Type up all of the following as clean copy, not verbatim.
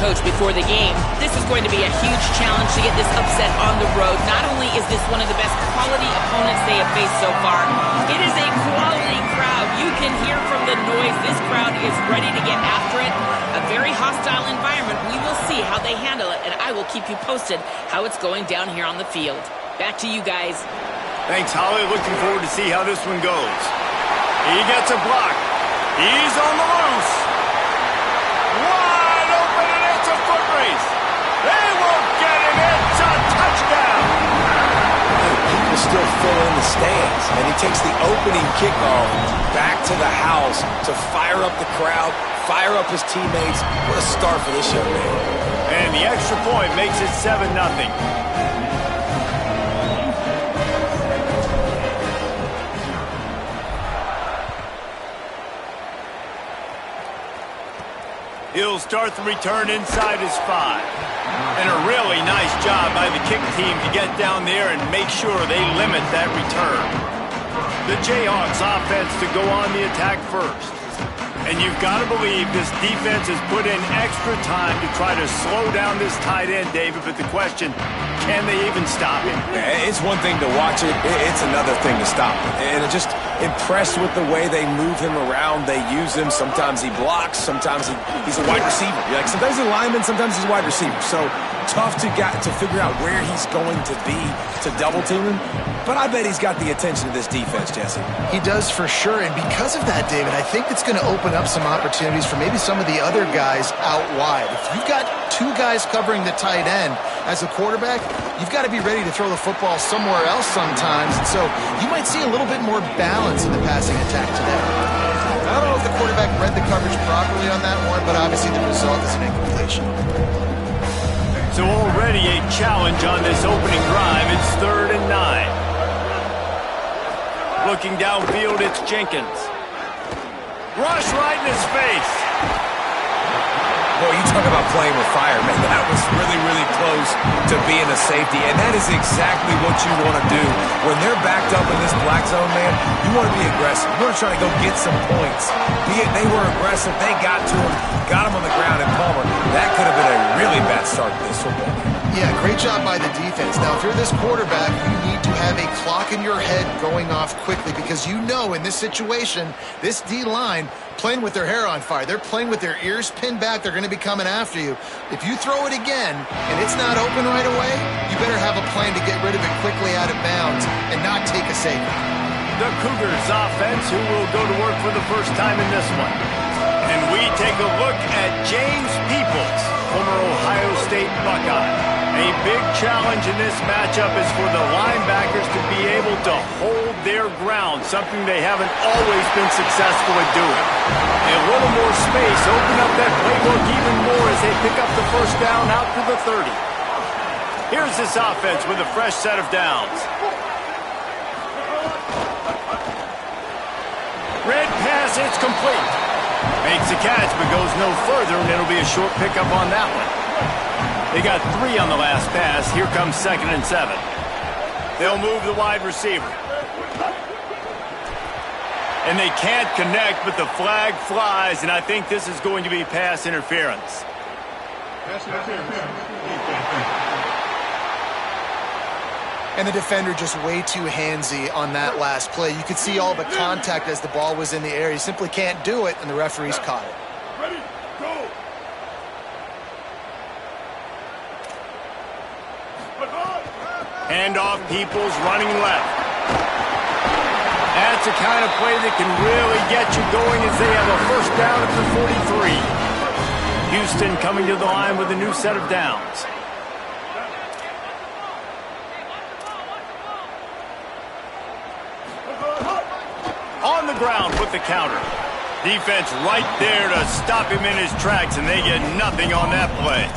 coach before the game. This is going to be a huge challenge to get this upset on the road. Not only is this one of the best quality opponents they have faced so far, it is a quality crowd. You can hear from the noise. This crowd is ready to get after it. A very hostile environment. We will see how they handle it, and I will keep you posted how it's going down here on the field. Back to you guys. Thanks, Holly. Looking forward to see how this one goes. He gets a block. He's on the loose. Wide open, and it's a foot race. They won't get him. It's a touchdown. People still fill in the stands, and he takes the opening kickoff back to the house to fire up the crowd, fire up his teammates. What a start for this young man. And the extra point makes it 7-0. He'll start the return inside his 5. And a really nice job by the kick team to get down there and make sure they limit that return. The Jayhawks offense to go on the attack first. And you've got to believe this defense has put in extra time to try to slow down this tight end, David. But the question, can they even stop him? It's one thing to watch it. It's another thing to stop it. And just impressed with the way they move him around. They use him. Sometimes he blocks. Sometimes he's a wide receiver. Like sometimes he's a lineman. Sometimes he's a wide receiver. So tough to figure out where he's going to be to double team him. But I bet he's got the attention of this defense, Jesse. He does for sure, and because of that, David, I think it's going to open up some opportunities for maybe some of the other guys out wide. If you've got two guys covering the tight end as a quarterback, you've got to be ready to throw the football somewhere else sometimes, and so you might see a little bit more balance in the passing attack today. I don't know if the quarterback read the coverage properly on that one, but obviously the result is an incompletion. So already a challenge on this opening drive. It's 3rd and 9. Looking downfield, it's Jenkins. Rush right in his face. Boy, you talk about playing with fire, man. That was really, really close to being a safety, and that is exactly what you want to do. When they're backed up in this black zone, man, you want to be aggressive. You want to try to go get some points. Be it they were aggressive, they got to him, got him on the ground, and Palmer, that could have been a really bad start to this football game. Yeah, great job by the defense. Now, if you're this quarterback, you need to have a clock in your head going off quickly because you know in this situation, this D-line playing with their hair on fire. They're playing with their ears pinned back. They're going to be coming after you. If you throw it again and it's not open right away, you better have a plan to get rid of it quickly out of bounds and not take a safety. The Cougars offense, who will go to work for the first time in this one. And we take a look at James Peoples, former Ohio State Buckeye. A big challenge in this matchup is for the linebackers to be able to hold their ground, something they haven't always been successful at doing. A little more space, open up that playbook even more as they pick up the first down out to the 30. Here's this offense with a fresh set of downs. Red pass, it's complete. Makes a catch, but goes no further, and it'll be a short pickup on that one. They got 3 on the last pass. Here comes 2nd and 7. They'll move the wide receiver. And they can't connect, but the flag flies, and I think this is going to be pass interference. And the defender just way too handsy on that last play. You could see all the contact as the ball was in the air. You simply can't do it, and the referees caught it. Ready, go! Handoff, Peoples running left. That's the kind of play that can really get you going as they have a first down at the 43. Houston coming to the line with a new set of downs. On the ground with the counter. Defense right there to stop him in his tracks, and they get nothing on that play.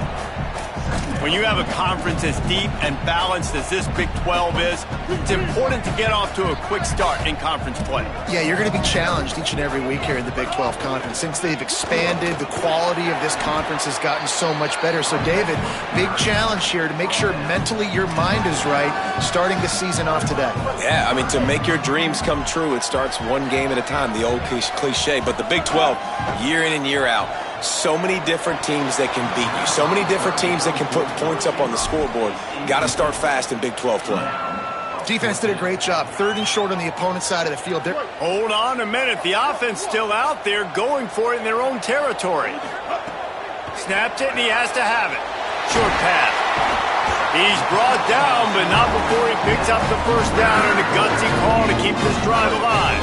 When you have a conference as deep and balanced as this Big 12 is, it's important to get off to a quick start in conference play. Yeah, you're going to be challenged each and every week here in the Big 12 Conference. Since they've expanded, the quality of this conference has gotten so much better. So, David, big challenge here to make sure mentally your mind is right starting the season off today. Yeah, I mean, to make your dreams come true, it starts one game at a time, the old cliche. But the Big 12, year in and year out, So many different teams that can beat you. So many different teams that can put points up on the scoreboard. Got to start fast in Big 12 play. Defense did a great job. 3rd and short on the opponent's side of the field. Hold on a minute. The offense still out there going for it in their own territory. Snapped it, and he has to have it. Short pass. He's brought down, but not before he picks up the first down and a gutsy call to keep this drive alive.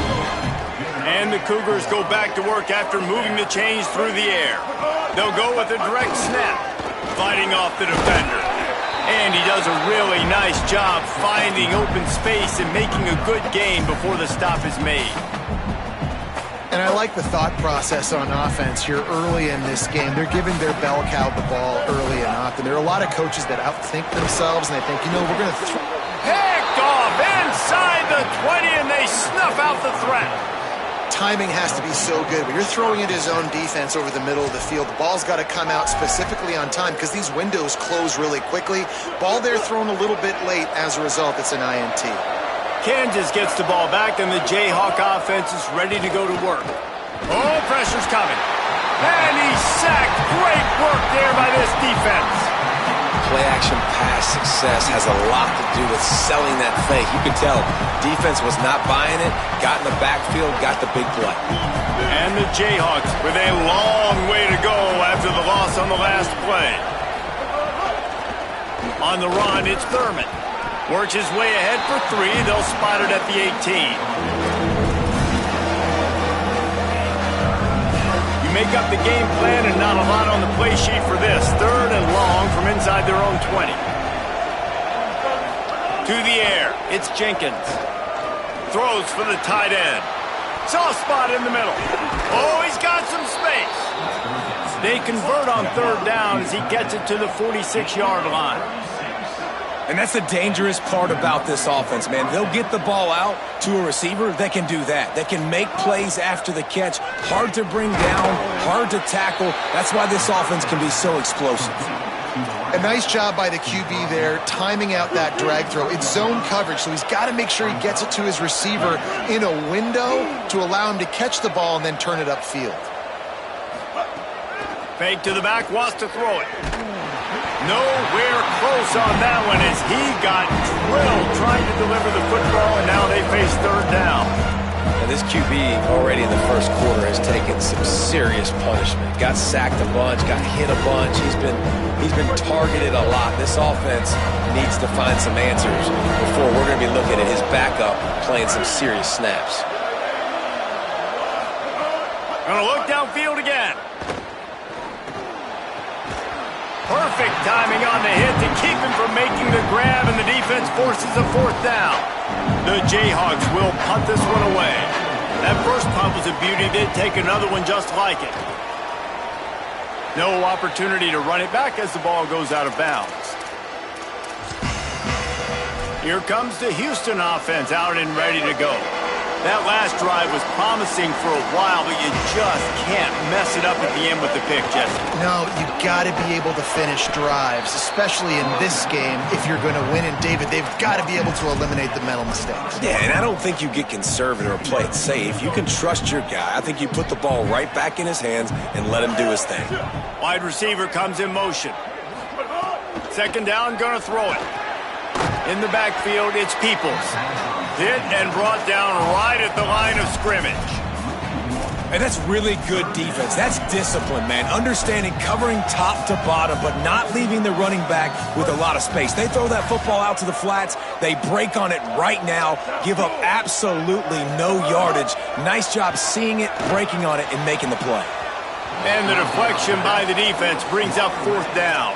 And the Cougars go back to work after moving the chains through the air. They'll go with a direct snap, fighting off the defender. And he does a really nice job finding open space and making a good gain before the stop is made. And I like the thought process on offense here early in this game. They're giving their bell cow the ball early and often. There are a lot of coaches that outthink themselves, and they think, you know, we're going to picked off inside the 20, and they snuff out the threat. Timing has to be so good. When you're throwing into zone defense over the middle of the field, the ball's got to come out specifically on time because these windows close really quickly. Ball there thrown a little bit late. As a result, it's an INT. Kansas gets the ball back, and the Jayhawk offense is ready to go to work. Oh, pressure's coming. And he's sacked. Great work there by this defense. Play-action pass success has a lot to do with selling that fake. You could tell defense was not buying it, got in the backfield, got the big play. And the Jayhawks with a long way to go after the loss on the last play. On the run, it's Thurman. Works his way ahead for 3. They'll spot it at the 18. Make up the game plan and not a lot on the play sheet for this. 3rd and long from inside their own 20. To the air, it's Jenkins. Throws for the tight end. Soft spot in the middle. Oh, he's got some space. They convert on 3rd down as he gets it to the 46-yard line. And that's the dangerous part about this offense, man. They'll get the ball out to a receiver that can do that. That can make plays after the catch. Hard to bring down, hard to tackle. That's why this offense can be so explosive. A nice job by the QB there, timing out that drag throw. It's zone coverage, so he's got to make sure he gets it to his receiver in a window to allow him to catch the ball and then turn it upfield. Fake to the back, wants to throw it. Nowhere close on that one as he got drilled trying to deliver the football, and now they face 3rd down. And this QB already in the first quarter has taken some serious punishment. Got sacked a bunch, got hit a bunch. He's been targeted a lot. This offense needs to find some answers before we're going to be looking at his backup playing some serious snaps. Gonna look downfield again. Perfect timing on the hit to keep him from making the grab, and the defense forces a 4th down. The Jayhawks will punt this one away. That first punt was a beauty. They'd take another one just like it. No opportunity to run it back as the ball goes out of bounds. Here comes the Houston offense out and ready to go. That last drive was promising for a while, but you just can't mess it up at the end with the pick, Jesse. No, you've got to be able to finish drives, especially in this game. If you're going to win, and David, they've got to be able to eliminate the mental mistakes. Yeah, and I don't think you get conservative or play it safe. You can trust your guy. I think you put the ball right back in his hands and let him do his thing. Wide receiver comes in motion. 2nd down, gonna throw it. In the backfield, it's Peoples. Hit and brought down right at the line of scrimmage. And that's really good defense. That's discipline, man. Understanding covering top to bottom, but not leaving the running back with a lot of space. They throw that football out to the flats. They break on it right now, give up absolutely no yardage. Nice job seeing it, breaking on it, and making the play. And the deflection by the defense brings up 4th down.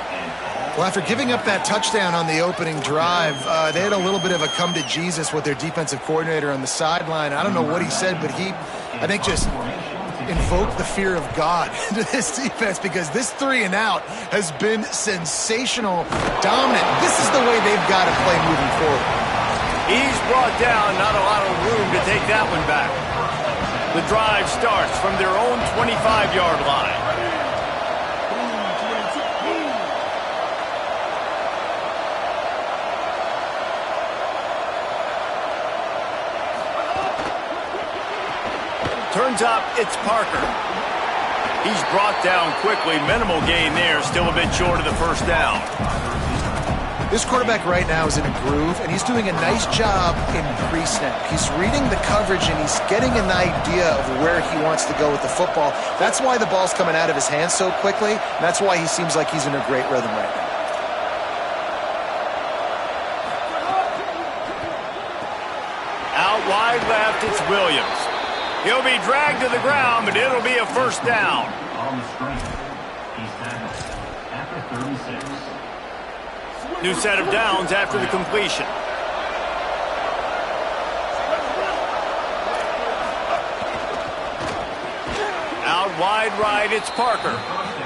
Well, after giving up that touchdown on the opening drive, they had a little bit of a come to Jesus with their defensive coordinator on the sideline. I don't know what he said, but he, I think, just invoked the fear of God into this defense because this 3 and out has been sensational, dominant. This is the way they've got to play moving forward. He's brought down, not a lot of room to take that one back. The drive starts from their own 25-yard line. Turns up, it's Parker. He's brought down quickly. Minimal gain there. Still a bit short of the first down. This quarterback right now is in a groove, and he's doing a nice job in pre-snap. He's reading the coverage, and he's getting an idea of where he wants to go with the football. That's why the ball's coming out of his hands so quickly. And that's why he seems like he's in a great rhythm right now. Out wide left, it's Williams. He'll be dragged to the ground, but it'll be a first down. On the screen, he's tackled after 36. New set of downs after the completion. Out wide right, it's Parker.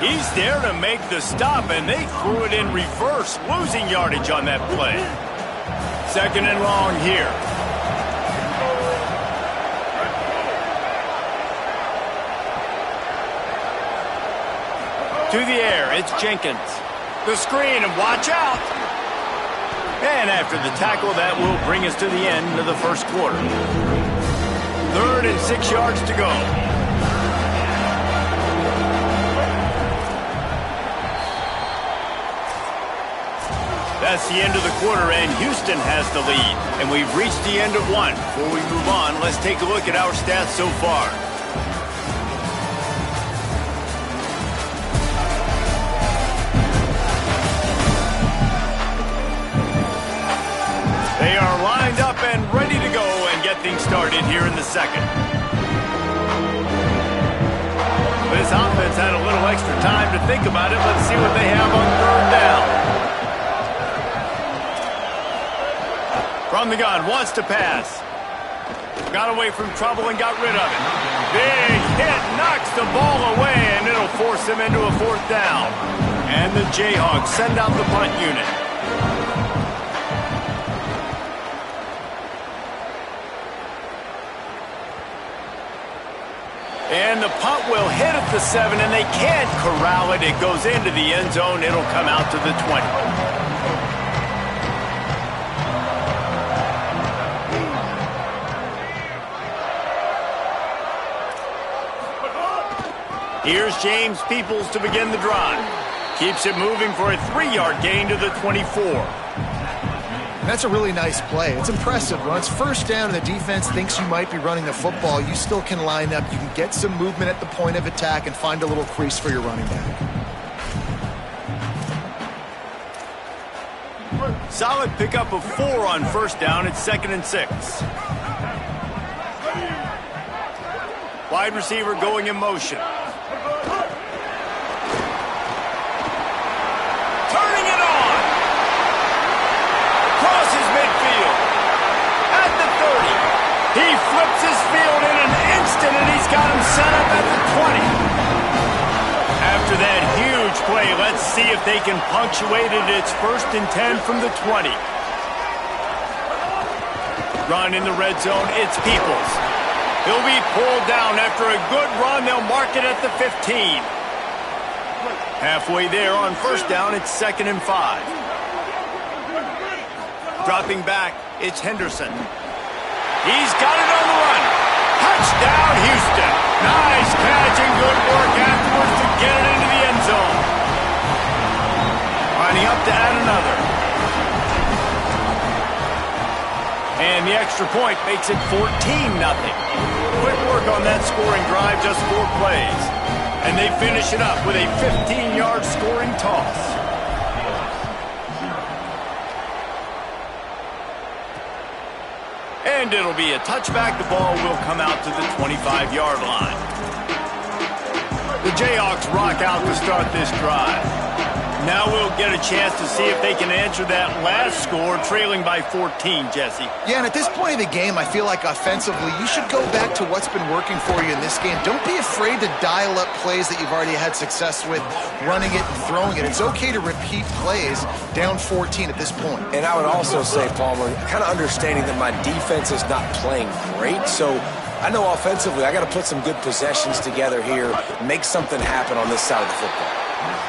He's there to make the stop, and they threw it in reverse, losing yardage on that play. Second and long here. To the air, it's Jenkins. The screen, and watch out. And after the tackle, that will bring us to the end of the first quarter. 3rd and 6 yards to go. That's the end of the quarter, and Houston has the lead. And we've reached the end of one. Before we move on, let's take a look at our stats so far. They are lined up and ready to go and get things started here in the second. This offense had a little extra time to think about it. Let's see what they have on 3rd down. From the gun, wants to pass. Got away from trouble and got rid of it. Big hit, knocks the ball away, and it'll force him into a 4th down. And the Jayhawks send out the punt unit. And the punt will hit at the 7, and they can't corral it. It goes into the end zone. It'll come out to the 20. Here's James Peoples to begin the drive. Keeps it moving for a 3-yard gain to the 24. That's a really nice play. It's impressive. When it's first down and the defense thinks you might be running the football, you still can line up. You can get some movement at the point of attack and find a little crease for your running back. Solid pickup of 4 on first down. It's 2nd and 6. Wide receiver going in motion. Turning it on. Crosses midfield. At the 30. He flips his field in an instant, and he's got him set up at the 20. After that huge play, let's see if they can punctuate it. It's 1st and 10 from the 20. Run in the red zone. It's Peoples. He'll be pulled down after a good run. They'll mark it at the 15. Halfway there on first down, it's 2nd and 5. Dropping back, it's Henderson. He's got it on the run. Touchdown, Houston. Nice catch and good work afterwards to get it into the end zone. Lining up to add another. And the extra point makes it 14-0. Quick work on that scoring drive, just 4 plays. And they finish it up with a 15-yard scoring toss. And it'll be a touchback. The ball will come out to the 25-yard line. The Jayhawks rock out to start this drive. Now we'll get a chance to see if they can answer that last score, trailing by 14, Jesse. Yeah, and at this point of the game, I feel like offensively, you should go back to what's been working for you in this game. Don't be afraid to dial up plays that you've already had success with, running it and throwing it. It's okay to repeat plays down 14 at this point. And I would also say, Palmer, kind of understanding that my defense is not playing great, so I know offensively I got to put some good possessions together here, make something happen on this side of the football.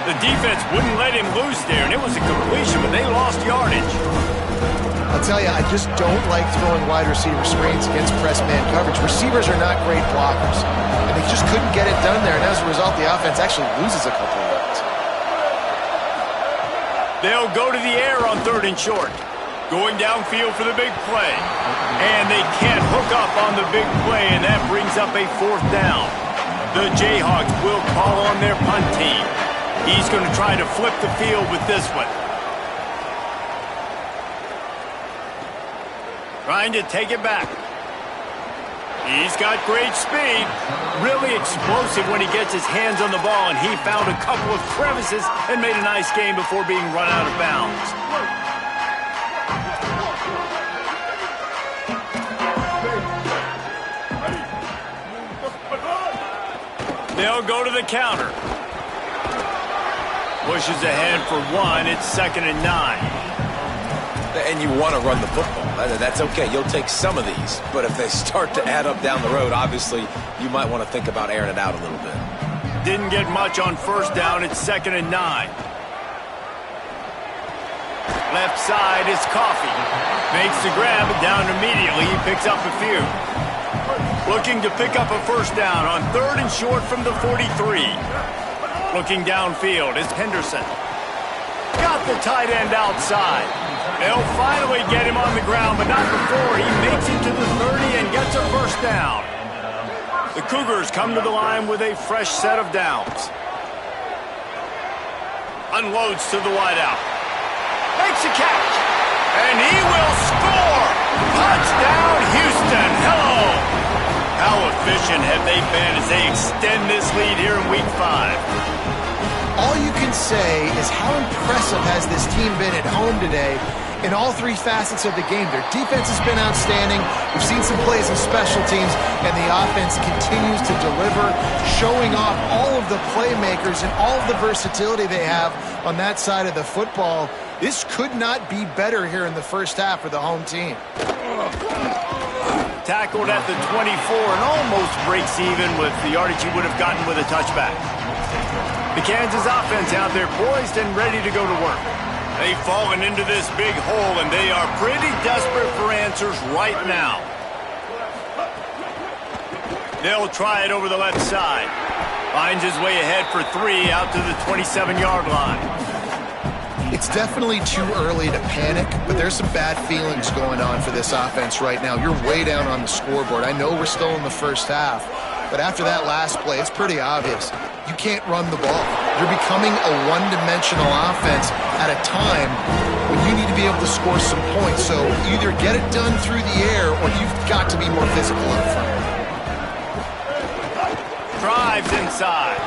The defense wouldn't let him loose there, and it was a completion, but they lost yardage. I'll tell you, I just don't like throwing wide receiver screens against press man coverage. Receivers are not great blockers, and they just couldn't get it done there, and as a result, the offense actually loses a couple of yards. They'll go to the air on 3rd and short. Going downfield for the big play. And they can't hook up on the big play, and that brings up a 4th down. The Jayhawks will call on their punt team. He's going to try to flip the field with this one. Trying to take it back. He's got great speed. Really explosive when he gets his hands on the ball, and he found a couple of crevices and made a nice game before being run out of bounds. They'll go to the counter. Pushes ahead for 1. It's 2nd and 9. And you want to run the football. That's okay. You'll take some of these. But if they start to add up down the road, obviously, you might want to think about airing it out a little bit. Didn't get much on 1st down. It's 2nd and 9. Left side is Coffee. Makes the grab, but down immediately. He picks up a few. Looking to pick up a 1st down on 3rd and short from the 43. Looking downfield is Henderson. Got the tight end outside. They'll finally get him on the ground, but not before he makes it to the 30 and gets a 1st down. The Cougars come to the line with a fresh set of downs. Unloads to the wideout. Makes a catch. And he will score. Touchdown, Houston. Hello. How efficient have they been as they extend this lead here in Week 5? All you can say is how impressive has this team been at home today in all 3 facets of the game. Their defense has been outstanding. We've seen some plays in special teams, and the offense continues to deliver, showing off all of the playmakers and all of the versatility they have on that side of the football. This could not be better here in the first half for the home team. Tackled at the 24 and almost breaks even with the yardage he would have gotten with a touchback. The Kansas offense out there poised and ready to go to work. They've fallen into this big hole, and they are pretty desperate for answers right now. They'll try it over the left side. Finds his way ahead for 3 out to the 27-yard line. It's definitely too early to panic, but there's some bad feelings going on for this offense right now. You're way down on the scoreboard. I know we're still in the first half, but after that last play, it's pretty obvious. You can't run the ball. You're becoming a one-dimensional offense at a time when you need to be able to score some points. So either get it done through the air or you've got to be more physical up front. Drives inside.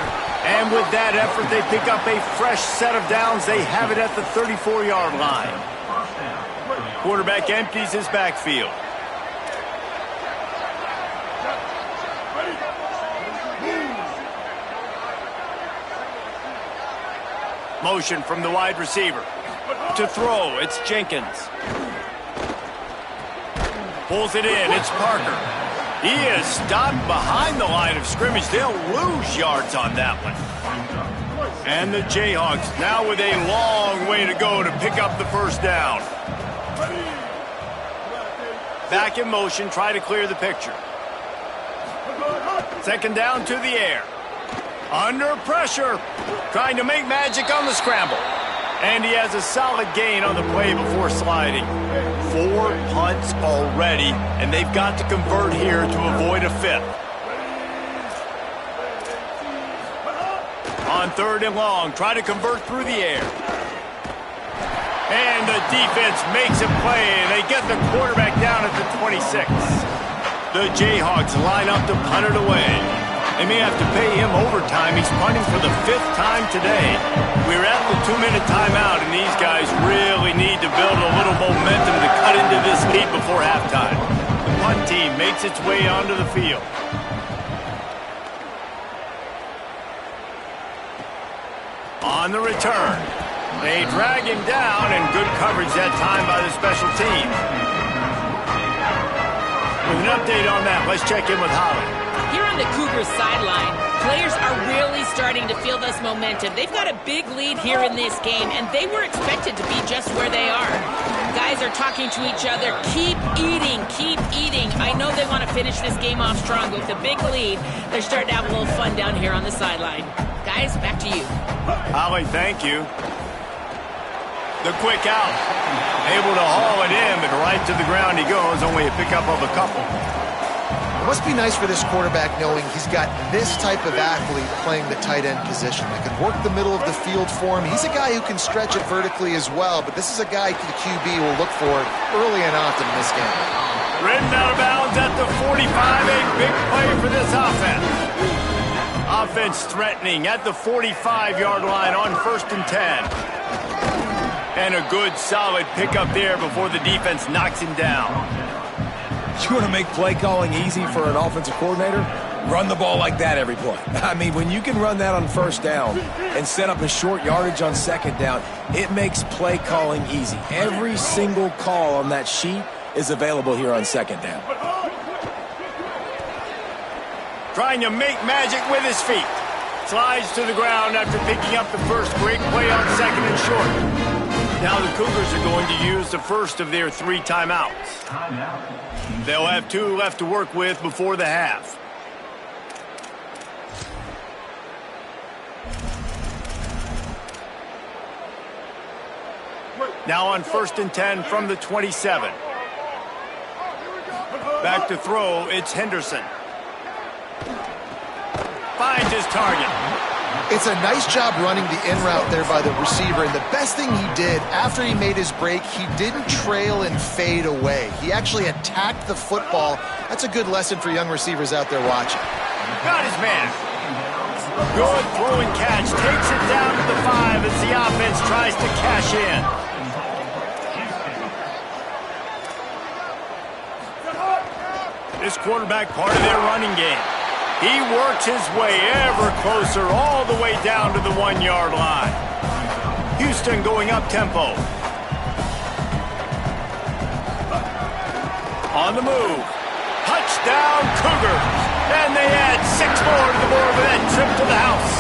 And with that effort, they pick up a fresh set of downs. They have it at the 34-yard line. Quarterback empties his backfield. Motion from the wide receiver. To throw, it's Jenkins. Pulls it in, it's Parker. He is stopped behind the line of scrimmage. They'll lose yards on that one. And the Jayhawks now with a long way to go to pick up the 1st down. Back in motion, try to clear the picture. 2nd down to the air. Under pressure, trying to make magic on the scramble. And he has a solid gain on the play before sliding. 4 punts already, and they've got to convert here to avoid a 5th. On 3rd and long, try to convert through the air. And the defense makes a play, and they get the quarterback down at the 26. The Jayhawks line up to punt it away. They may have to pay him overtime. He's punting for the 5th time today. We're at the 2-minute timeout, and these guys really need to build a little momentum to cut into this lead before halftime. The punt team makes its way onto the field. On the return, they drag him down, and good coverage that time by the special team. With an update on that, let's check in with Holly. Here on the Cougars sideline, Players are really starting to feel this momentum. They've got a big lead here in this game, and they were expected to be just where they are. Guys are talking to each other. Keep eating, keep eating. I know they want to finish this game off strong with a big lead. They're starting to have a little fun down here on the sideline. Guys, back to you. Holly, thank you. The quick out. Able to haul it in, but right to the ground he goes. Only a pickup of a couple. It must be nice for this quarterback knowing he's got this type of athlete playing the tight end position that can work the middle of the field for him. He's a guy who can stretch it vertically as well, but this is a guy the QB will look for early and often in this game. Ridden out of bounds at the 45, a big play for this offense. Offense threatening at the 45-yard line on 1st and 10. And a good, solid pickup there before the defense knocks him down. You want to make play calling easy for an offensive coordinator? Run the ball like that every play. I mean, when you can run that on 1st down and set up a short yardage on 2nd down, it makes play calling easy. Every single call on that sheet is available here on 2nd down. Trying to make magic with his feet. Slides to the ground after picking up the first. Great play on 2nd and short. Now the Cougars are going to use the first of their 3 timeouts. They'll have 2 left to work with before the half. Now on 1st and 10 from the 27. Back to throw, it's Henderson. Finds his target. It's a nice job running the in route there by the receiver, and the best thing he did after he made his break, he didn't trail and fade away. He actually attacked the football. That's a good lesson for young receivers out there watching. Got his man. Good throw and catch. Takes it down to the 5 as the offense tries to cash in. This quarterback part of their running game. He works his way ever closer all the way down to the 1-yard line. Houston going up tempo. On the move. Touchdown Cougars. And they add 6 more to the board with that trip to the house.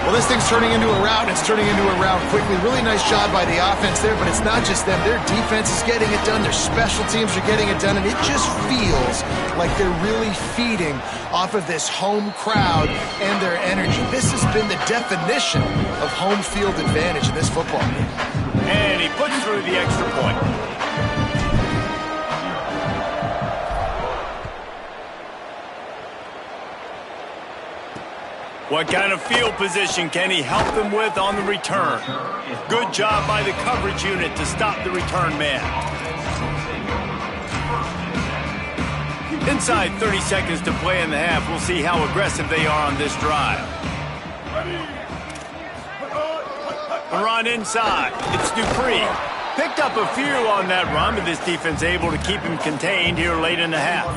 Well, this thing's turning into a rout, and it's turning into a rout quickly. Really nice job by the offense there, but it's not just them. Their defense is getting it done. Their special teams are getting it done, and it just feels like they're really feeding off of this home crowd and their energy. This has been the definition of home field advantage in this football game. And he puts through the extra point. What kind of field position can he help them with on the return? Good job by the coverage unit to stop the return man. Inside 30 seconds to play in the half. We'll see how aggressive they are on this drive. A run inside. It's Dupree. Picked up a few on that run, but this defense able to keep him contained here late in the half.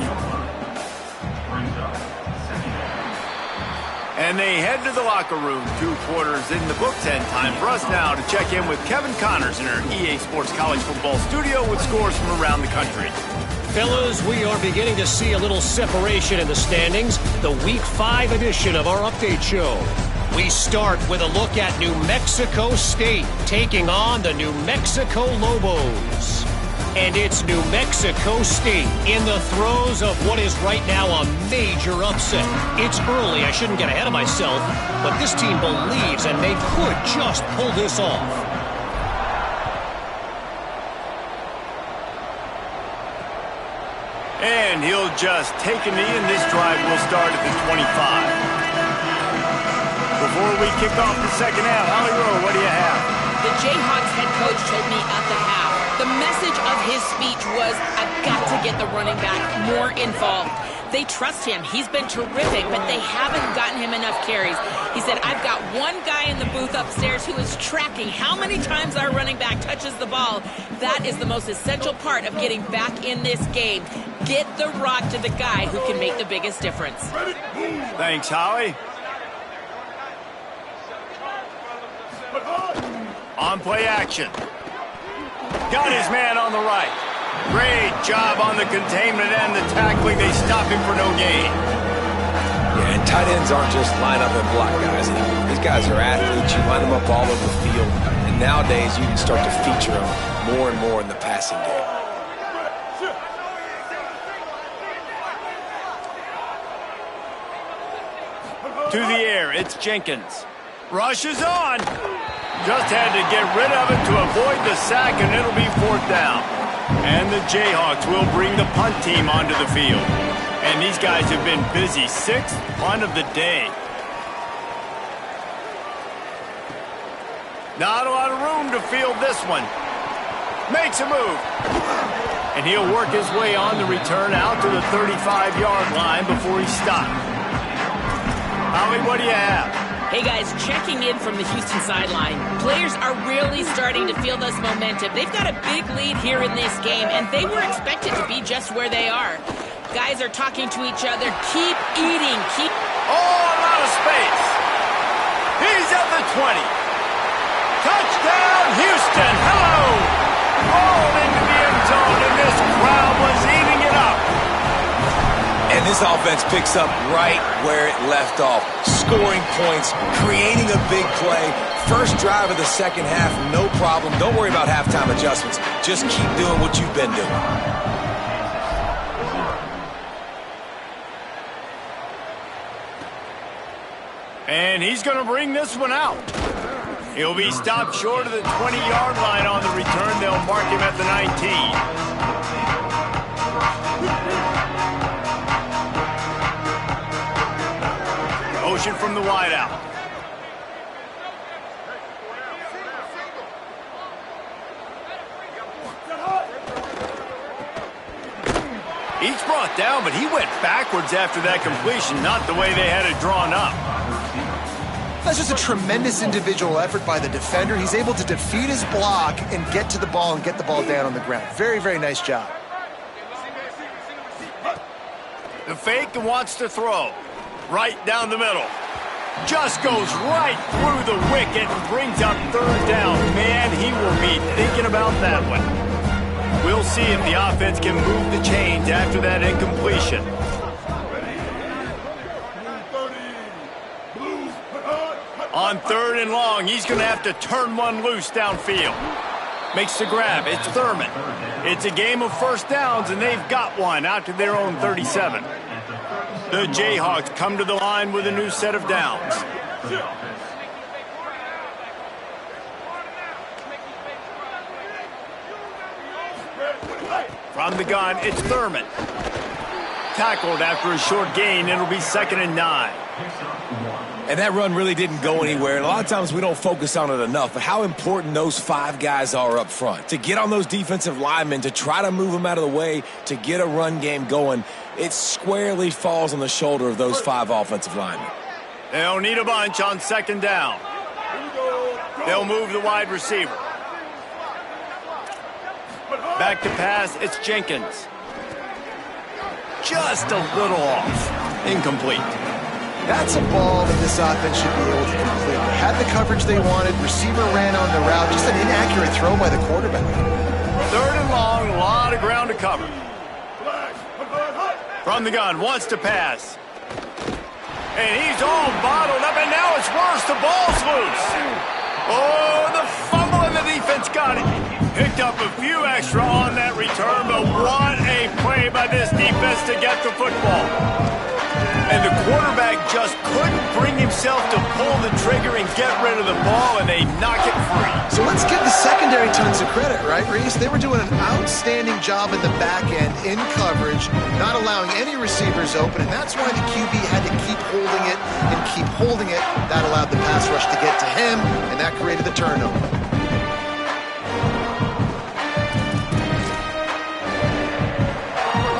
And they head to the locker room. 2 quarters in the books, and time for us now to check in with Kevin Connors in our EA Sports College Football studio with scores from around the country. Fellas, we are beginning to see a little separation in the standings. The Week 5 edition of our update show. We start with a look at New Mexico State taking on the New Mexico Lobos. And it's New Mexico State in the throes of what is right now a major upset. It's early, I shouldn't get ahead of myself, but this team believes and they could just pull this off. And he'll just take a knee, and this drive will start at the 25. Before we kick off the second half, Holly Rowe, what do you have? The Jayhawks head coach told me at the half, the message of his speech was, I've got to get the running back more involved. They trust him. He's been terrific, but they haven't gotten him enough carries. He said, I've got one guy in the booth upstairs who is tracking how many times our running back touches the ball. That is the most essential part of getting back in this game. Get the rock to the guy who can make the biggest difference. Thanks, Holly. On play action. Got his man on the right. Great job on the containment and the tackling. They stop him for no gain. Yeah, and Tight ends aren't just line up and block guys anymore. These guys are athletes. You line them up all over the field. And nowadays, you can start to feature them more and more in the passing game. To the air, it's Jenkins. Rush is on. Just had to get rid of it to avoid the sack, and it'll be 4th down. And the Jayhawks will bring the punt team onto the field. And these guys have been busy. 6th punt of the day. Not a lot of room to field this one. Makes a move. And he'll work his way on the return out to the 35-yard line before he's stopped. Howie, what do you have? Hey guys, checking in from the Houston sideline. Players are really starting to feel this momentum. They've got a big lead here in this game, and they were expected to be just where they are. Guys are talking to each other. Keep eating. Keep... Oh, a lot of space. He's at the 20. Touchdown, Houston. Hello. Rolled into the end zone, and this crowd was eating it up. And this offense picks up right where it left off. Scoring points, creating a big play. First drive of the second half, no problem. Don't worry about halftime adjustments. Just keep doing what you've been doing. And he's going to bring this one out. He'll be stopped short of the 20-yard line on the return. They'll mark him at the 19. Motion from the wideout. He's brought down, but he went backwards after that completion, not the way they had it drawn up. That's just a tremendous individual effort by the defender. He's able to defeat his block and get to the ball and get the ball down on the ground. Very, very nice job. The fake and wants to throw. Right down the middle. Just goes right through the wicket and brings up 3rd down. Man, he will be thinking about that one. We'll see if the offense can move the chains after that incompletion. On 3rd and long, he's going to have to turn one loose downfield. Makes the grab. It's Thurman. It's a game of first downs, and they've got one out to their own 37. The Jayhawks come to the line with a new set of downs. From the gun, it's Thurman. Tackled after a short gain. It'll be 2nd and 9. And that run really didn't go anywhere. And a lot of times we don't focus on it enough, but how important those 5 guys are up front. To get on those defensive linemen, to try to move them out of the way, to get a run game going, it squarely falls on the shoulder of those 5 offensive linemen. They'll need a bunch on 2nd down. They'll move the wide receiver. Back to pass, it's Jenkins. Just a little off. Incomplete. That's a ball that this offense should be able to complete. They had the coverage they wanted. Receiver ran on the route. Just an inaccurate throw by the quarterback. 3rd and long, a lot of ground to cover. From the gun, wants to pass. And he's all bottled up, and now it's worse. The ball's loose. Oh, the fumble, and the defense got it. Picked up a few extra on that return, but what a play by this defense to get the football. And the quarterback just couldn't bring himself to pull the trigger and get rid of the ball, and they knock it free. So let's give the secondary tons of credit, right, Reese? They were doing an outstanding job in the back end, in coverage, not allowing any receivers open, and that's why the QB had to keep holding it and keep holding it. That allowed the pass rush to get to him, and that created the turnover.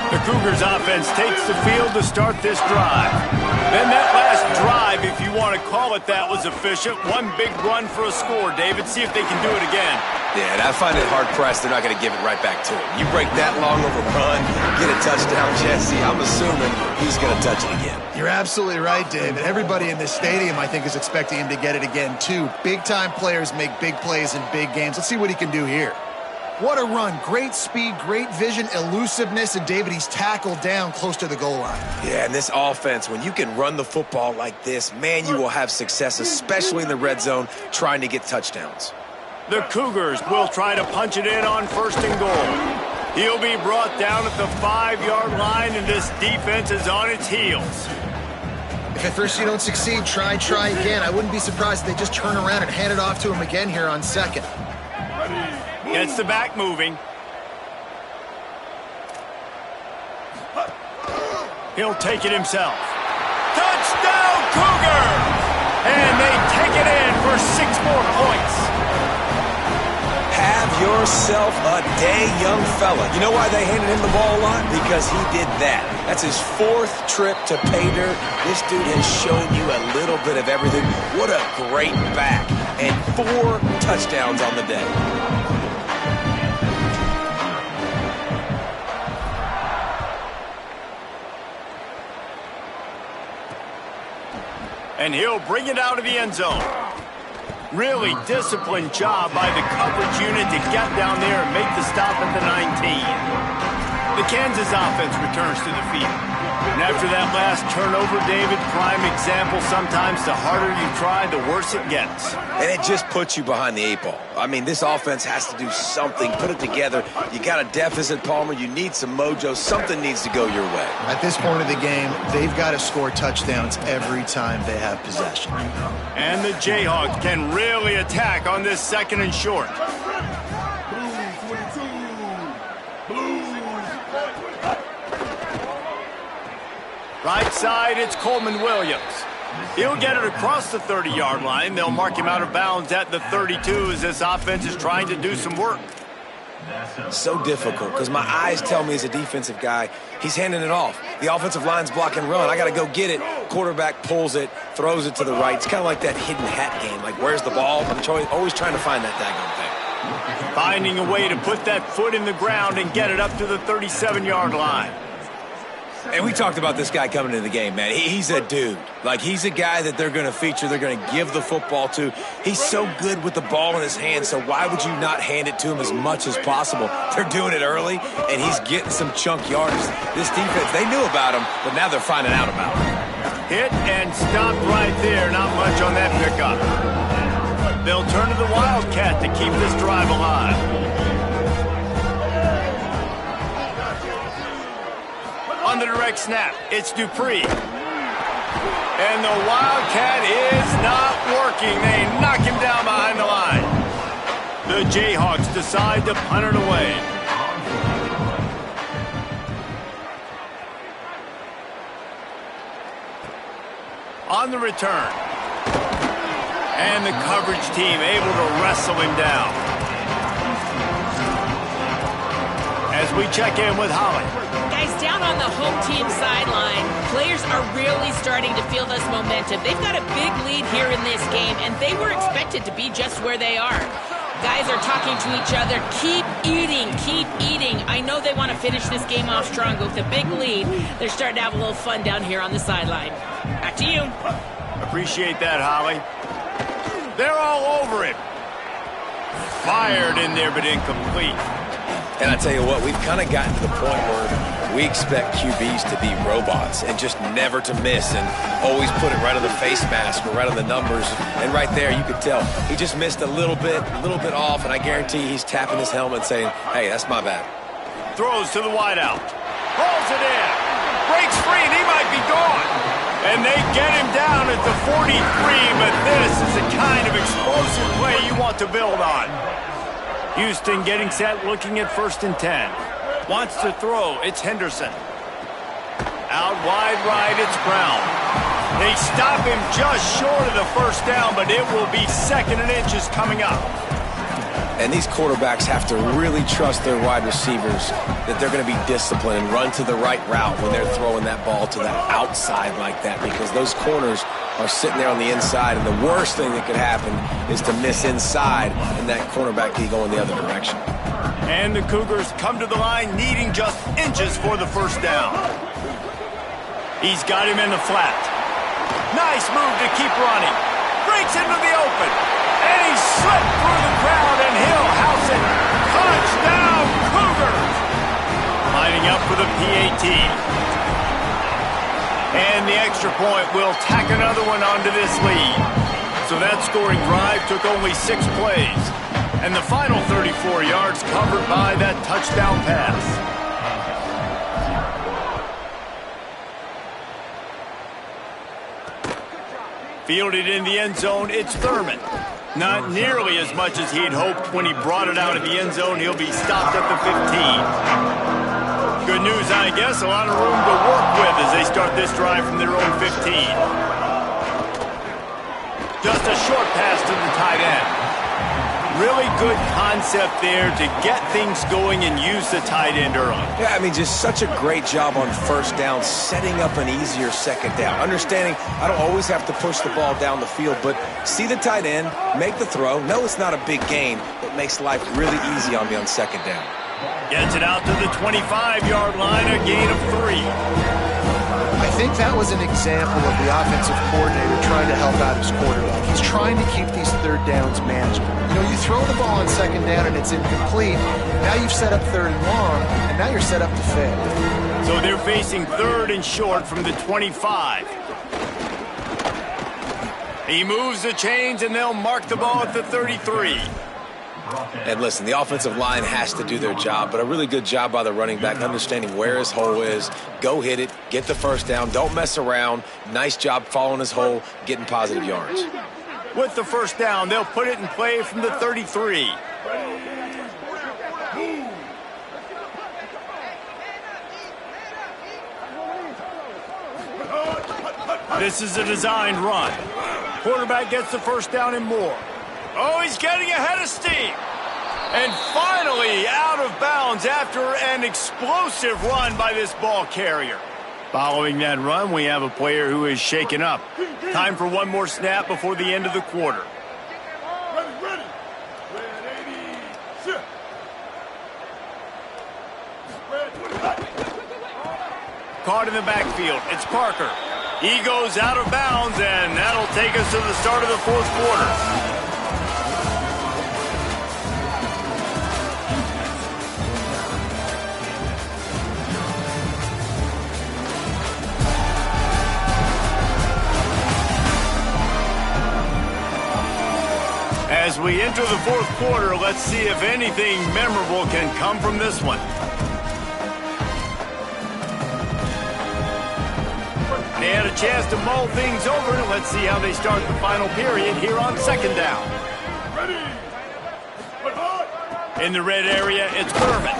The Cougars offense takes the field to start this drive. Then that last drive, if you want to call it that, was efficient. One big run for a score, David. See if they can do it again. Yeah, and I find it hard-pressed they're not going to give it right back to him. You break that long of a run, get a touchdown, Jesse, I'm assuming he's going to touch it again. You're absolutely right, David. Everybody in this stadium, I think, is expecting him to get it again, too. Big-time players make big plays in big games. Let's see what he can do here. What a run. Great speed, great vision, elusiveness, and David, he's tackled down close to the goal line. Yeah, and this offense, when you can run the football like this, man, you will have success, especially in the red zone, trying to get touchdowns. The Cougars will try to punch it in on 1st and goal. He'll be brought down at the 5-yard line, and this defense is on its heels. If at first you don't succeed, try again. I wouldn't be surprised if they just turn around and hand it off to him again here on 2nd. Gets the back moving. He'll take it himself. Touchdown, Cougars! And they take it in for 6 more points. Have yourself a day, young fella. You know why they handed him the ball a lot? Because he did that. That's his 4th trip to pay dirt. This dude has shown you a little bit of everything. What a great back. And 4 touchdowns on the day. And he'll bring it out of the end zone. Really disciplined job by the coverage unit to get down there and make the stop at the 19. The Kansas offense returns to the field. And after that last turnover, David, prime example, sometimes the harder you try, the worse it gets. And it just puts you behind the 8 ball. I mean, this offense has to do something, put it together. You got a deficit, Palmer. You need some mojo. Something needs to go your way. At this point of the game, they've got to score touchdowns every time they have possession. And the Jayhawks can really attack on this 2nd and short. Right side, it's Coleman Williams. He'll get it across the 30-yard line. They'll mark him out of bounds at the 32 as this offense is trying to do some work. So difficult because my eyes tell me as a defensive guy, he's handing it off. The offensive line's block and run. I got to go get it. Quarterback pulls it, throws it to the right. It's kind of like that hidden hat game. Like, where's the ball? I'm always trying to find that daggone thing. Finding a way to put that foot in the ground and get it up to the 37-yard line. And we talked about this guy coming into the game, man. He's a dude. Like, he's a guy that they're going to feature, they're going to give the football to. He's so good with the ball in his hand, so why would you not hand it to him as much as possible? They're doing it early, and he's getting some chunk yardage. This defense, they knew about him, but now they're finding out about him. Hit and stopped right there. Not much on that pickup. They'll turn to the Wildcat to keep this drive alive. On the direct snap, it's Dupree. And the Wildcat is not working. They knock him down behind the line. The Jayhawks decide to punt it away. On the return. And the coverage team able to wrestle him down. As we check in with Holly. Guys, down on the home team sideline, players are really starting to feel this momentum. They've got a big lead here in this game, and they were expected to be just where they are. Guys are talking to each other. Keep eating, keep eating. I know they want to finish this game off strong, but with a big lead, they're starting to have a little fun down here on the sideline. Back to you. Appreciate that, Holly. They're all over him. Fired in there, but incomplete. And I tell you what, we've kind of gotten to the point where we expect QBs to be robots and just never to miss and always put it right on the face mask or right on the numbers. And right there, you could tell he just missed a little bit off, and I guarantee he's tapping his helmet saying, hey, that's my bad. Throws to the wideout. Hauls it in. Breaks free, and he might be gone. And they get him down at the 43, but this is the kind of explosive play you want to build on. Houston getting set, looking at 1st and 10. Wants to throw, it's Henderson. Out wide right, it's Brown. They stop him just short of the first down, but it will be 2nd and inches coming up. And these quarterbacks have to really trust their wide receivers that they're going to be disciplined and run to the right route when they're throwing that ball to the outside like that, because those corners are sitting there on the inside, and the worst thing that could happen is to miss inside and that cornerback can go in the other direction. And the Cougars come to the line needing just inches for the first down. He's got him in the flat. Nice move to keep running. Breaks into the open. And he slipped through the crowd, and he'll house it. Touchdown! setting up for the PAT. And the extra point will tack another one onto this lead. So that scoring drive took only 6 plays. And the final 34 yards covered by that touchdown pass. Fielded in the end zone, it's Thurman. Not nearly as much as he'd hoped when he brought it out of the end zone. He'll be stopped at the 15. Good news, I guess. A lot of room to work with as they start this drive from their own 15. Just a short pass to the tight end. Really good concept there to get things going and use the tight end early. Yeah, I mean, just such a great job on first down, setting up an easier second down. Understanding I don't always have to push the ball down the field, but see the tight end, make the throw. No, it's not a big gain. It makes life really easy on me on second down. Gets it out to the 25-yard line, a gain of 3. I think that was an example of the offensive coordinator trying to help out his quarterback. He's trying to keep these third downs manageable. You know, you throw the ball on second down and it's incomplete. Now you've set up third and long, and now you're set up to fail. So they're facing third and short from the 25. He moves the chains, and they'll mark the ball at the 33. And listen, the offensive line has to do their job, but a really good job by the running back, understanding where his hole is. Go hit it, get the first down, don't mess around. Nice job following his hole, getting positive yards. With the first down, they'll put it in play from the 33. This is a designed run. Quarterback gets the first down and more. Oh, he's getting ahead of steam. And finally out of bounds after an explosive run by this ball carrier. Following that run, we have a player who is shaken up. Time for one more snap before the end of the quarter. Caught in the backfield. It's Parker. He goes out of bounds, and that'll take us to the start of the fourth quarter. As we enter the fourth quarter, let's see if anything memorable can come from this one. They had a chance to mull things over. Let's see how they start the final period here on second down. In the red area, it's Thurman.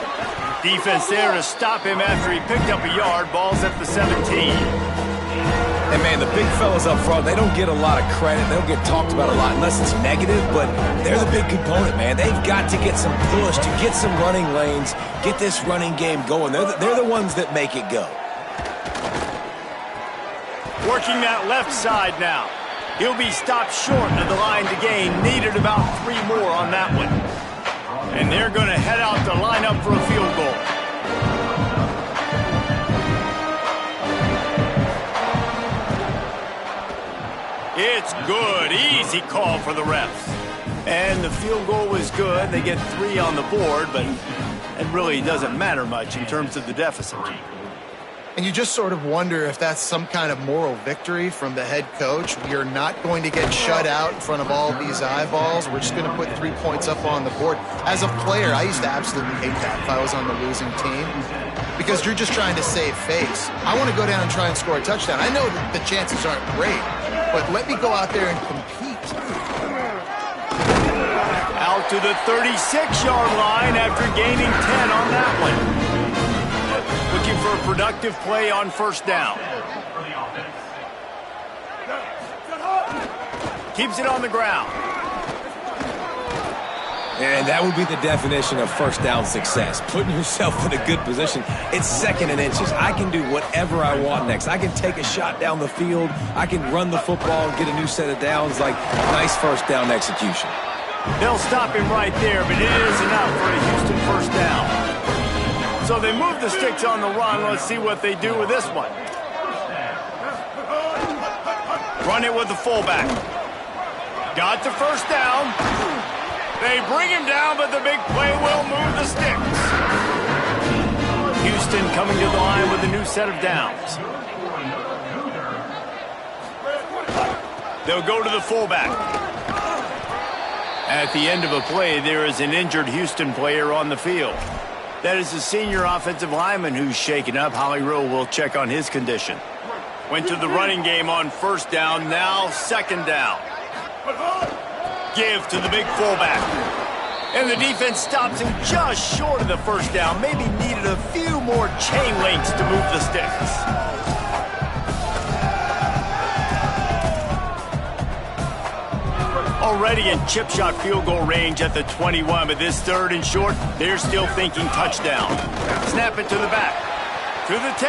Defense there to stop him after he picked up a yard. Ball's at the 17. And, man, the big fellas up front, they don't get a lot of credit. They don't get talked about a lot unless it's negative, but they're the big component, man. They've got to get some push, to get some running lanes, get this running game going. They're the ones that make it go. Working that left side now. He'll be stopped short of the line to gain. Needed about 3 more on that one. And they're going to head out to line up for a field goal. It's good. Easy call for the refs. And the field goal was good. They get 3 on the board, but it really doesn't matter much in terms of the deficit. And you just sort of wonder if that's some kind of moral victory from the head coach. We are not going to get shut out in front of all of these eyeballs. We're just going to put 3 points up on the board. As a player, I used to absolutely hate that if I was on the losing team, because you're just trying to save face. I want to go down and try and score a touchdown. I know that the chances aren't great, but let me go out there and compete. Out to the 36-yard line after gaining 10 on that one. Looking for a productive play on first down. Keeps it on the ground. And that would be the definition of first down success, putting yourself in a good position. It's second and inches. I can do whatever I want next. I can take a shot down the field. I can run the football and get a new set of downs. Like, nice first down execution. They'll stop him right there, but it is enough for a Houston first down. So they move the sticks on the run. Let's see what they do with this one. Run it with the fullback. Got the first down. They bring him down, but the big play will move the sticks. Houston coming to the line with a new set of downs. They'll go to the fullback. At the end of a play, there is an injured Houston player on the field. That is the senior offensive lineman who's shaken up. Holly Rowe will check on his condition. Went to the running game on first down, now second down. Give to the big fullback. And the defense stops him just short of the first down. Maybe needed a few more chain links to move the sticks. Already in chip shot field goal range at the 21, but this third and short, they're still thinking touchdown. Snap it to the back. To the 10.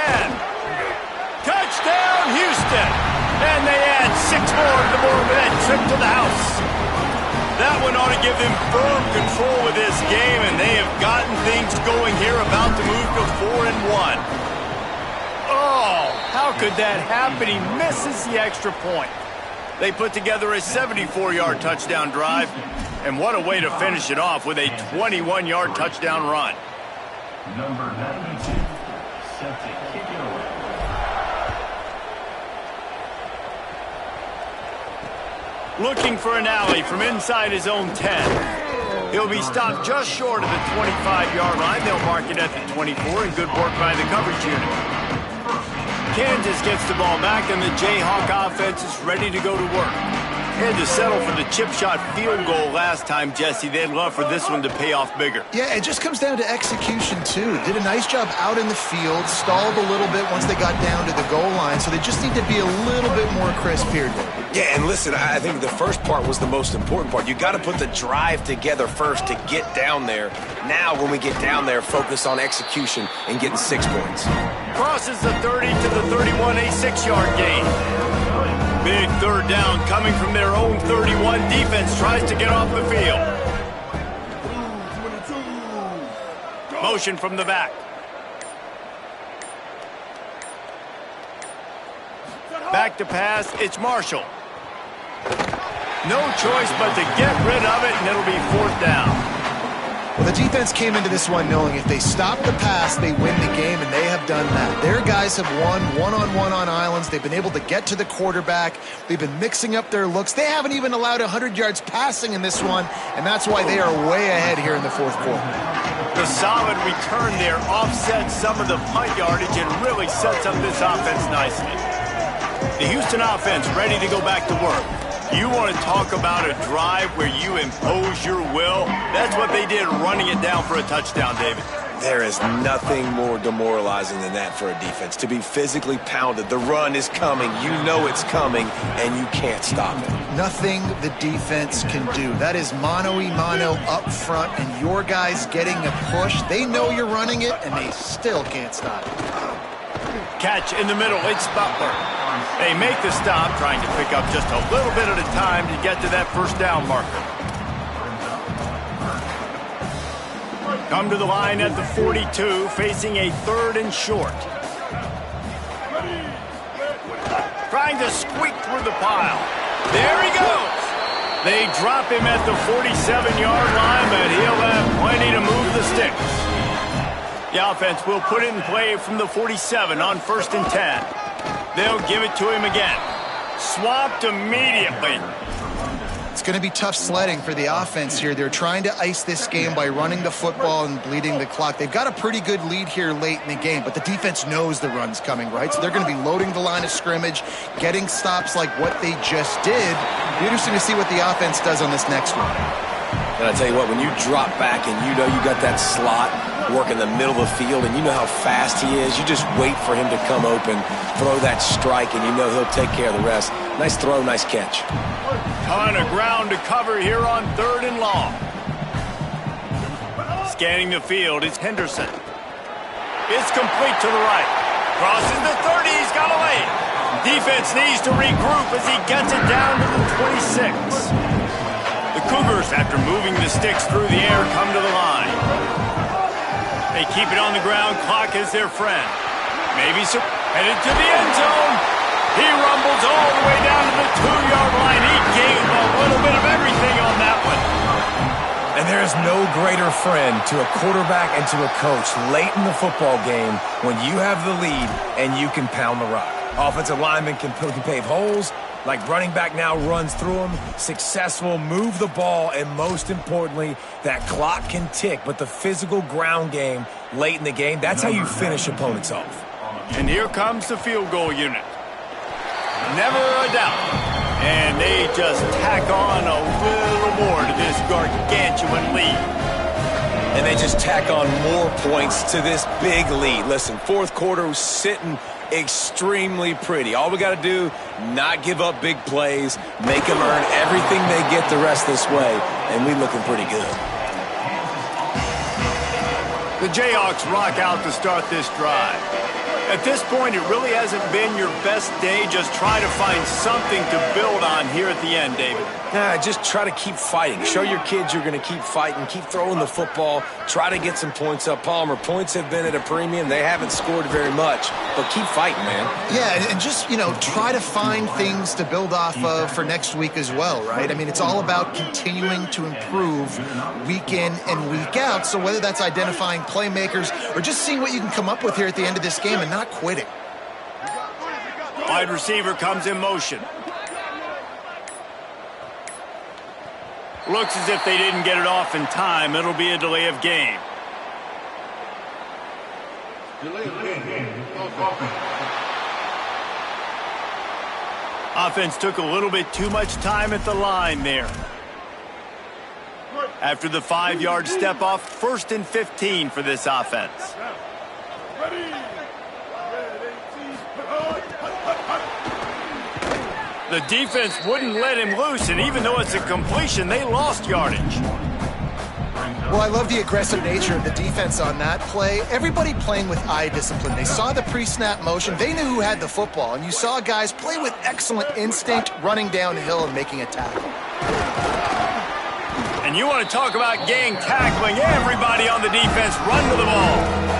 Touchdown, Houston! And they add 6 more to the board with that trip to the house. That one ought to give them firm control of this game, and they have gotten things going here, about to move to 4-1. Oh, how could that happen? He misses the extra point. They put together a 74-yard touchdown drive, and what a way to finish it off with a 21-yard touchdown run. Number 92, set to kick it away. Looking for an alley from inside his own 10. He'll be stopped just short of the 25-yard line. They'll mark it at the 24, and good work by the coverage unit. Kansas gets the ball back, and the Jayhawk offense is ready to go to work. Had to settle for the chip shot field goal last time, Jesse. They'd love for this one to pay off bigger. Yeah, it just comes down to execution, too. Did a nice job out in the field, stalled a little bit once they got down to the goal line, so they just need to be a little bit more crisp here. Yeah, and listen, I think the first part was the most important part. You got to put the drive together first to get down there. Now, when we get down there, focus on execution and getting 6 points. Crosses the 30 to the 31, a 6-yard gain. Big third down coming from their own 31. Defense tries to get off the field. Motion from the back. Back to pass, it's Marshall. No choice but to get rid of it, and it'll be 4th down. Well, the defense came into this one knowing if they stop the pass, they win the game, and they have done that. Their guys have won one-on-one on islands. They've been able to get to the quarterback. They've been mixing up their looks. They haven't even allowed 100 yards passing in this one, and that's why they are way ahead here in the 4th quarter. The solid return there offsets some of the punt yardage and really sets up this offense nicely. The Houston offense ready to go back to work. You want to talk about a drive where you impose your will? That's what they did, running it down for a touchdown, David. There is nothing more demoralizing than that for a defense. To be physically pounded, the run is coming, you know it's coming, and you can't stop it. Nothing the defense can do. That is mano-a-mano up front, and your guys getting a push. They know you're running it, and they still can't stop it. Catch in the middle, it's Butler. They make the stop, trying to pick up just a little bit at a time to get to that first down marker. Come to the line at the 42, facing a 3rd and short. Trying to squeak through the pile. There he goes. They drop him at the 47-yard line, but he'll have plenty to move the sticks. The offense will put it in play from the 47 on 1st and 10. They'll give it to him again. Swamped immediately. It's going to be tough sledding for the offense here. They're trying to ice this game by running the football and bleeding the clock. They've got a pretty good lead here late in the game, but the defense knows the run's coming, right? So they're going to be loading the line of scrimmage, getting stops like what they just did. It'll be interesting to see what the offense does on this next one. And I tell you what, when you drop back and you know you got that slot work in the middle of the field and you know how fast he is, you just wait for him to come open, throw that strike, and you know he'll take care of the rest. Nice throw, nice catch. Ton of ground to cover here on 3rd and long. Scanning the field, it's Henderson. It's complete to the right. Crosses the 30, he's got a lane. Defense needs to regroup as he gets it down to the 26. The Cougars, after moving the sticks through the air, come to the line. They keep it on the ground. Clock is their friend. Maybe headed to the end zone. He rumbles all the way down to the 2-yard line. He gave a little bit of everything on that one. And there is no greater friend to a quarterback and to a coach late in the football game when you have the lead and you can pound the rock. Offensive linemen can pave holes, like running back now runs through them, successful, move the ball, and most importantly, that clock can tick. But the physical ground game late in the game, that's how you finish opponents off. And here comes the field goal unit. Never a doubt. And they just tack on a little more to this gargantuan lead. And they just tack on more points to this big lead. Listen, fourth quarter was sitting extremely pretty. All we got to do, not give up big plays, make them earn everything they get the rest this way, and we looking pretty good. The Jayhawks rock out to start this drive. At this point, it really hasn't been your best day. Just try to find something to build on here at the end, David. Just try to keep fighting. Show your kids you're going to keep fighting, keep throwing the football, try to get some points up. Palmer, points have been at a premium. They haven't scored very much, but keep fighting, man. Yeah, and just, try to find things to build off of for next week as well, right? I mean, it's all about continuing to improve week in and week out. So whether that's identifying playmakers or just seeing what you can come up with here at the end of this game and not quitting. Wide receiver comes in motion. Looks as if they didn't get it off in time. It'll be a delay of game. Offense took a little bit too much time at the line there. After the 5-yard step off, 1st and 15 for this offense. The defense wouldn't let him loose, and even though it's a completion, they lost yardage. Well, I love the aggressive nature of the defense on that play. Everybody playing with eye discipline. They saw the pre-snap motion. They knew who had the football, and you saw guys play with excellent instinct, running downhill and making a tackle. And you want to talk about gang tackling. Everybody on the defense run to the ball.